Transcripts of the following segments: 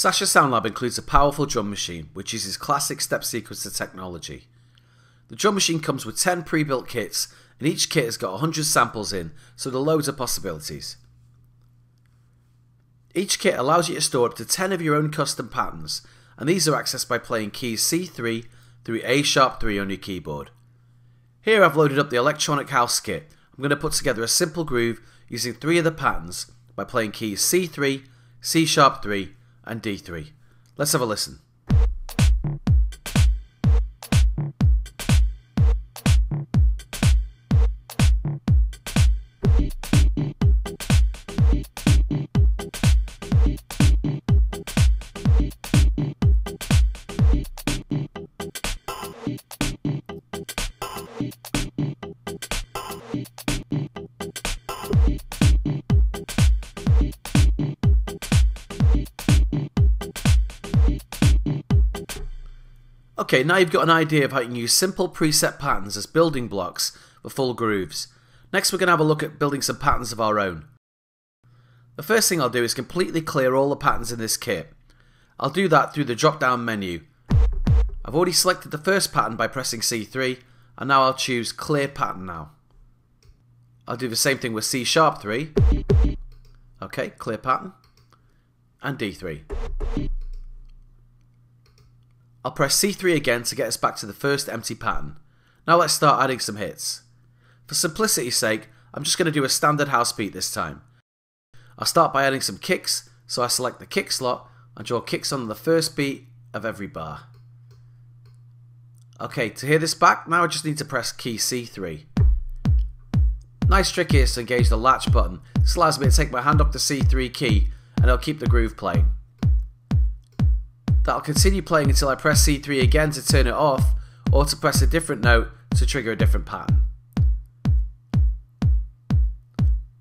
Sasha Soundlab includes a powerful drum machine which uses classic step sequencer technology. The drum machine comes with 10 pre-built kits and each kit has got 100 samples in, so there are loads of possibilities. Each kit allows you to store up to 10 of your own custom patterns, and these are accessed by playing keys C3 through A#3 on your keyboard. Here I've loaded up the electronic house kit. I'm going to put together a simple groove using 3 of the patterns by playing keys C3, C#3 and D3. Let's have a listen. Okay, now you've got an idea of how you can use simple preset patterns as building blocks for full grooves. Next we're going to have a look at building some patterns of our own. The first thing I'll do is completely clear all the patterns in this kit. I'll do that through the drop down menu. I've already selected the first pattern by pressing C3 and now I'll choose clear pattern now. I'll do the same thing with C#3. Okay, clear pattern. And D3. I'll press C3 again to get us back to the first empty pattern. Now let's start adding some hits. For simplicity's sake, I'm just going to do a standard house beat this time. I'll start by adding some kicks, so I select the kick slot and draw kicks on the first beat of every bar. Okay, to hear this back, now I just need to press key C3. Nice trick here is to engage the latch button. This allows me to take my hand off the C3 key and it'll keep the groove playing. That'll continue playing until I press C3 again to turn it off, or to press a different note to trigger a different pattern.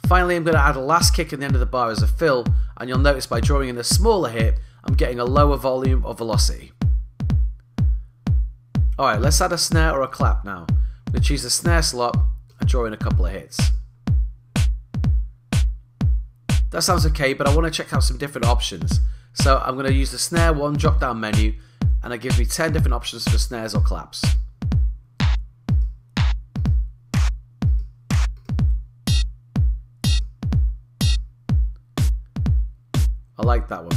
Finally, I'm going to add a last kick in the end of the bar as a fill, and you'll notice by drawing in a smaller hit, I'm getting a lower volume or velocity. Alright, let's add a snare or a clap now. I'm going to choose the snare slot and draw in a couple of hits. That sounds okay, but I want to check out some different options. So I'm going to use the snare 1 drop down menu and it gives me 10 different options for snares or claps. I like that one.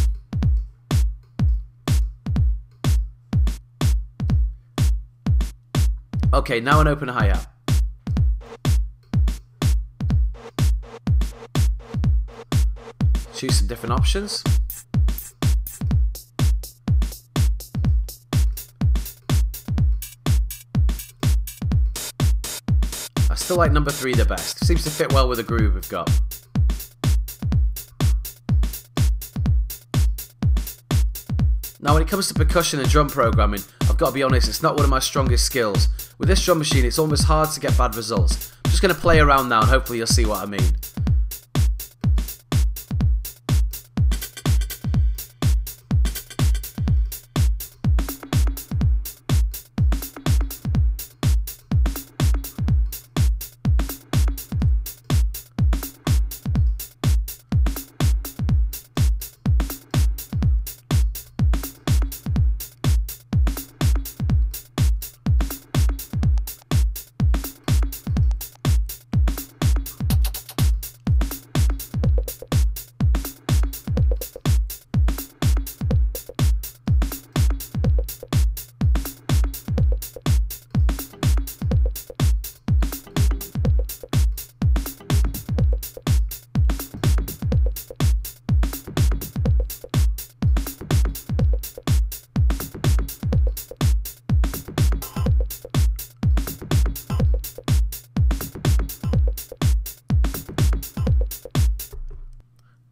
Okay, now an open hi-hat. Choose some different options. I still like number 3 the best. Seems to fit well with the groove we've got. Now when it comes to percussion and drum programming, I've got to be honest, it's not one of my strongest skills. With this drum machine it's almost hard to get bad results. I'm just going to play around now and hopefully you'll see what I mean.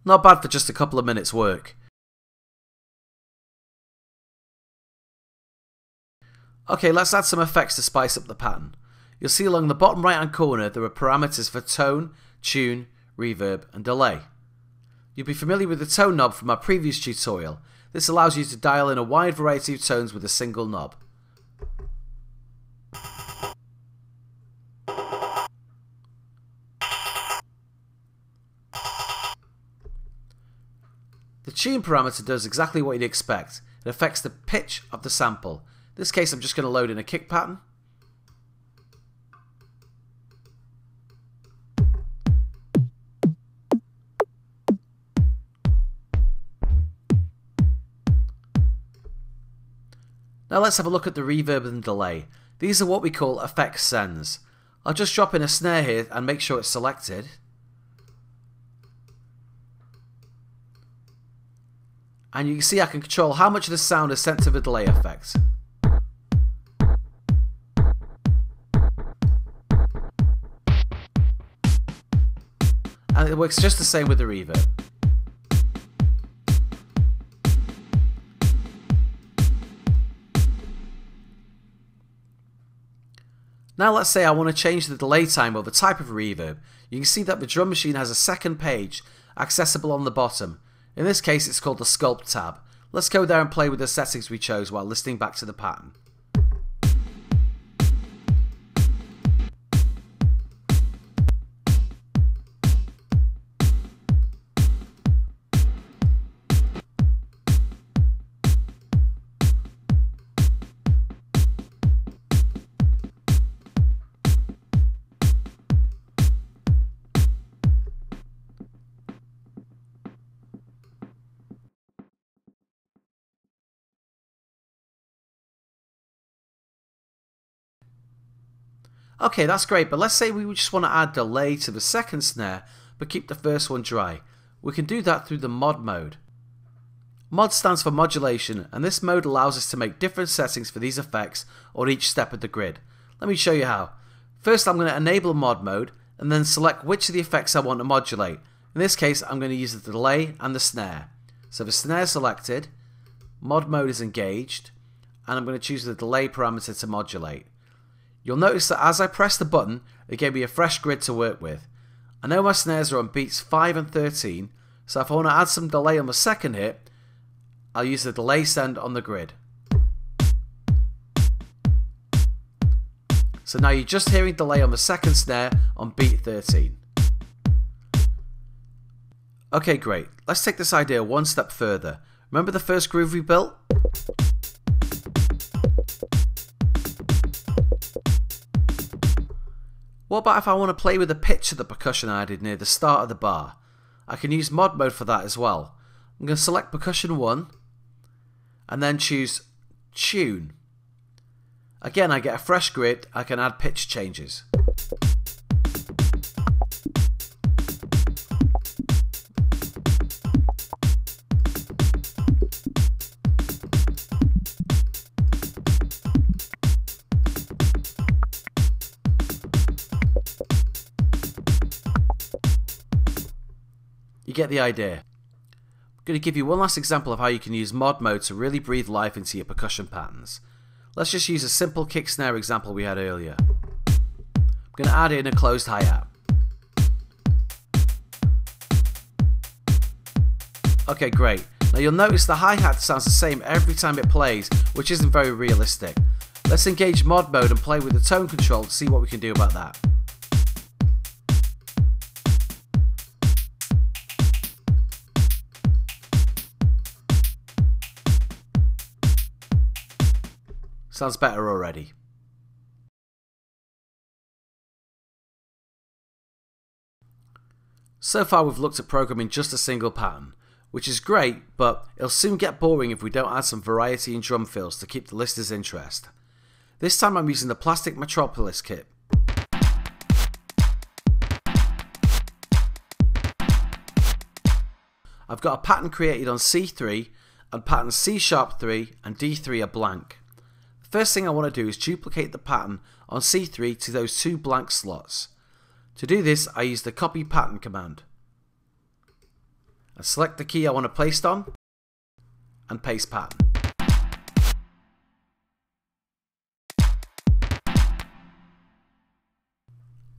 Not bad for just a couple of minutes work. Okay, let's add some effects to spice up the pattern. You'll see along the bottom right hand corner there are parameters for tone, tune, reverb and delay. You'll be familiar with the tone knob from our previous tutorial. This allows you to dial in a wide variety of tones with a single knob. The tune parameter does exactly what you'd expect. It affects the pitch of the sample. In this case, I'm just going to load in a kick pattern. Now let's have a look at the reverb and delay. These are what we call effect sends. I'll just drop in a snare here and make sure it's selected. And you can see I can control how much of the sound is sent to the delay effect. And it works just the same with the reverb. Now let's say I want to change the delay time or the type of reverb. You can see that the drum machine has a second page accessible on the bottom. In this case it's called the Sculpt tab. Let's go there and play with the settings we chose while listening back to the pattern. Okay, that's great, but let's say we just want to add delay to the second snare but keep the first one dry. We can do that through the mod mode. Mod stands for modulation, and this mode allows us to make different settings for these effects on each step of the grid. Let me show you how. First I'm going to enable mod mode and then select which of the effects I want to modulate. In this case I'm going to use the delay and the snare. So the snare is selected, mod mode is engaged, and I'm going to choose the delay parameter to modulate. You'll notice that as I press the button, it gave me a fresh grid to work with. I know my snares are on beats 5 and 13, so if I want to add some delay on the second hit, I'll use the delay send on the grid. So now you're just hearing delay on the second snare on beat 13. Okay, great. Let's take this idea one step further. Remember the first groove we built? What about if I want to play with the pitch of the percussion I added near the start of the bar? I can use mod mode for that as well. I'm going to select percussion 1 and then choose tune. Again, I get a fresh grid. I can add pitch changes. You get the idea. I'm going to give you one last example of how you can use mod mode to really breathe life into your percussion patterns. Let's just use a simple kick snare example we had earlier. I'm going to add in a closed hi-hat. Okay, great. Now you'll notice the hi-hat sounds the same every time it plays, which isn't very realistic. Let's engage mod mode and play with the tone control to see what we can do about that. Sounds better already. So far we've looked at programming just a single pattern, which is great, but it'll soon get boring if we don't add some variety in drum fills to keep the listener's interest. This time I'm using the Plastic Metropolis kit. I've got a pattern created on C3, and patterns C#3 and D3 are blank. First thing I want to do is duplicate the pattern on C3 to those two blank slots. To do this, I use the copy pattern command. I select the key I want to paste on and paste pattern.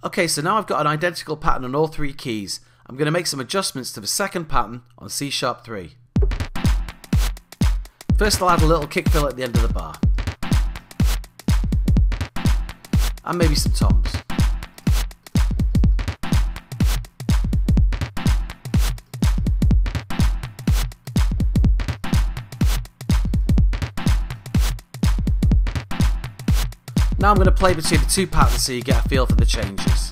Okay, so now I've got an identical pattern on all three keys. I'm going to make some adjustments to the second pattern on C#3. First I'll add a little kick fill at the end of the bar. And maybe some toms. Now I'm going to play between the two patterns so you get a feel for the changes.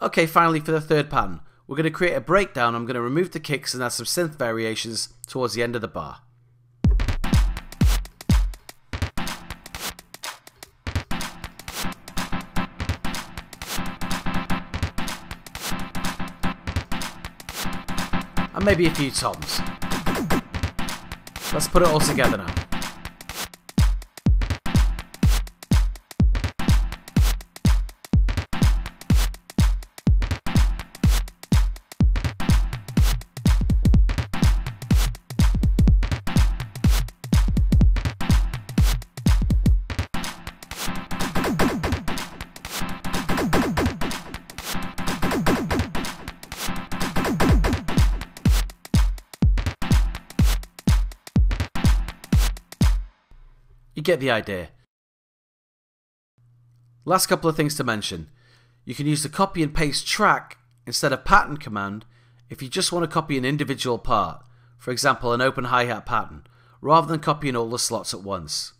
Okay, finally for the third pattern, we're going to create a breakdown. I'm going to remove the kicks and add some synth variations towards the end of the bar. And maybe a few toms. Let's put it all together now. You get the idea. Last couple of things to mention. You can use the copy and paste track instead of pattern command if you just want to copy an individual part, for example an open hi-hat pattern, rather than copying all the slots at once.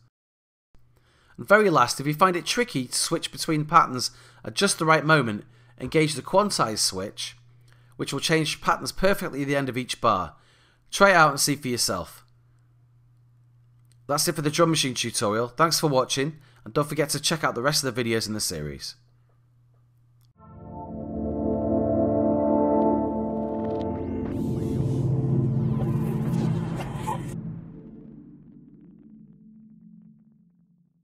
And very last, if you find it tricky to switch between patterns at just the right moment, engage the quantize switch, which will change patterns perfectly at the end of each bar. Try it out and see for yourself. That's it for the drum machine tutorial. Thanks for watching, and don't forget to check out the rest of the videos in the series.